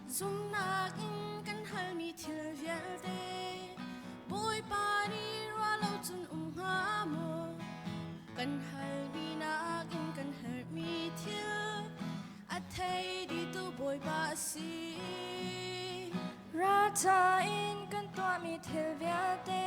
Zum nak in kan hal mi thil vial te Boy pa ni ra lo chun ha mo Kan hal mi nak in kan hal mi thil A thei di tu boy pa si Ra cha in kan tua mi thil vial te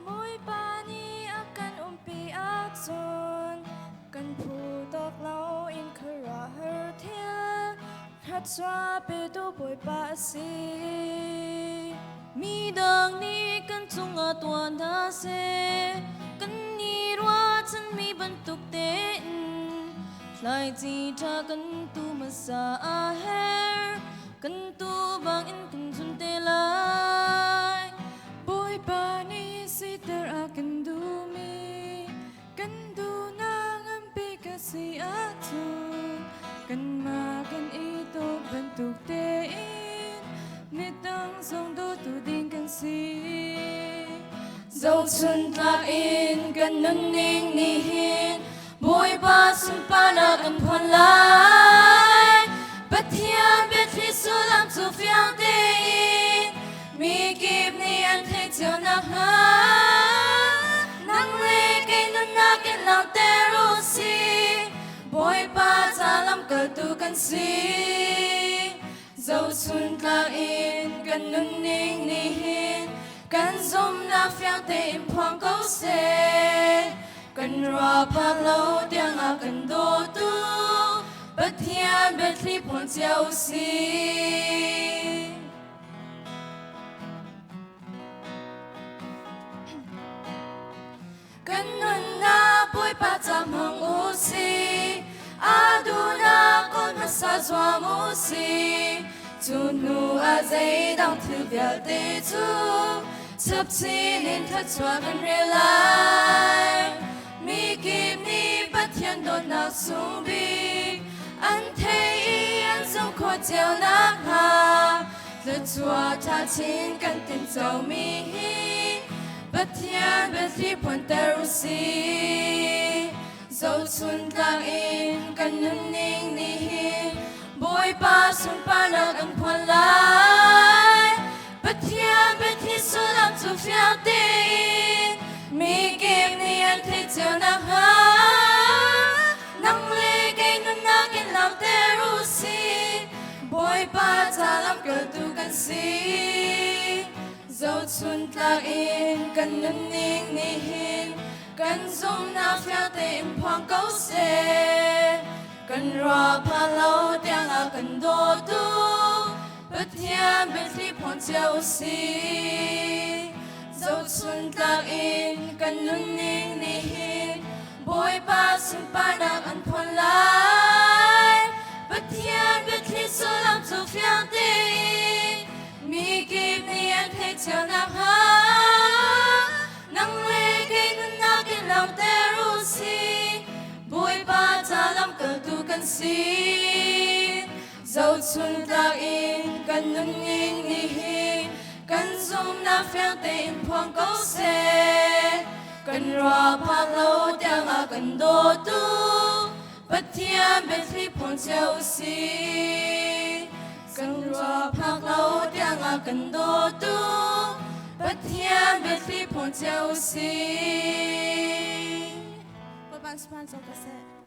Boy pa ni a kan pi a chun Kan phu tok lo in khara har thil Hát xóa bê tô bồi bạ si Mi đằng ni căn chung ở tuần đa xe Căn ni roa chân mi bần tục tên Lại chỉ cha căn tu mà xa a her Căn tu bằng in căn chung tê lại Bồi bạ ni si ter a căn du mi Căn du na ngam pi ka si a chun Căn ma căn ito ban tục tên Nét tăng sông đô tu đinh căn si Dẫu xuân lạc in căn nâng ninh ni hin Bôi ba xuân pa na căn hoàn lại Bất thiên biết khi su làm chu phiang tên Mi kịp ni anh thấy chiều nạc ha Nắng lê cây nâng na kết lòng tê ru si Bôi ba cha làm cờ tu căn si Dẫu xuân lạc in căn nâng ninh ni hin Căn dùm na phiang tê im hoang câu xe Căn ra pa lâu tiếng a căn đô tu Bất thiên bết li phong chiao si Căn nâng na bôi pa cham hang u si Aduna con hát sa doa mu si Chu nu a dây đong thư vial tê chu Chấp chi nên thật choa gần rê lại Mi kim ni bất thiên đột nạc sung bi Anh thấy anh sống khó chiều nạc hà Lật choa ta chín căn tình dầu mi hi Bất thiên bất li buồn tê ru si Dẫu xuân lạc in căn nâng ninh ni hin Bôi ba xuân pa na căn hoàn lại Bất thiên bất li su làm chu phiang tên Mi kịp ni anh thấy chiều nạc ha Nắng lê cây nâng na kết lòng tê ru si Bôi ba cha làm cờ tu căn si Dẫu xuân lạc in căn nâng ninh ni hin Căn dùm na phiang tê im hoang câu xe Căn ra pa lâu tiếng a căn đô tu Bất thiên bết li phong chiao si Dẫu xuân lạc in căn nâng ninh ni hin Bôi ba xuân pa na căn hoàn lại Bất thiên bết li su làm chu phiang tên Mi kịp ni anh thấy chiều nạc ha Nắng lê cây nâng na kết lòng tê ru si Bôi ba cha làm cờ tu căn si Dẫu xuân lạc in căn nâng ninh ni hin Căn dùm na phiang tê im hoang câu xe Căn ra pa lâu tiếng a căn đô tu Bất thiên bết li phong chiao si Căn ra pa lâu tiếng a căn đô tu Bất thiên bết li phong chiao si Boy ban span so ka se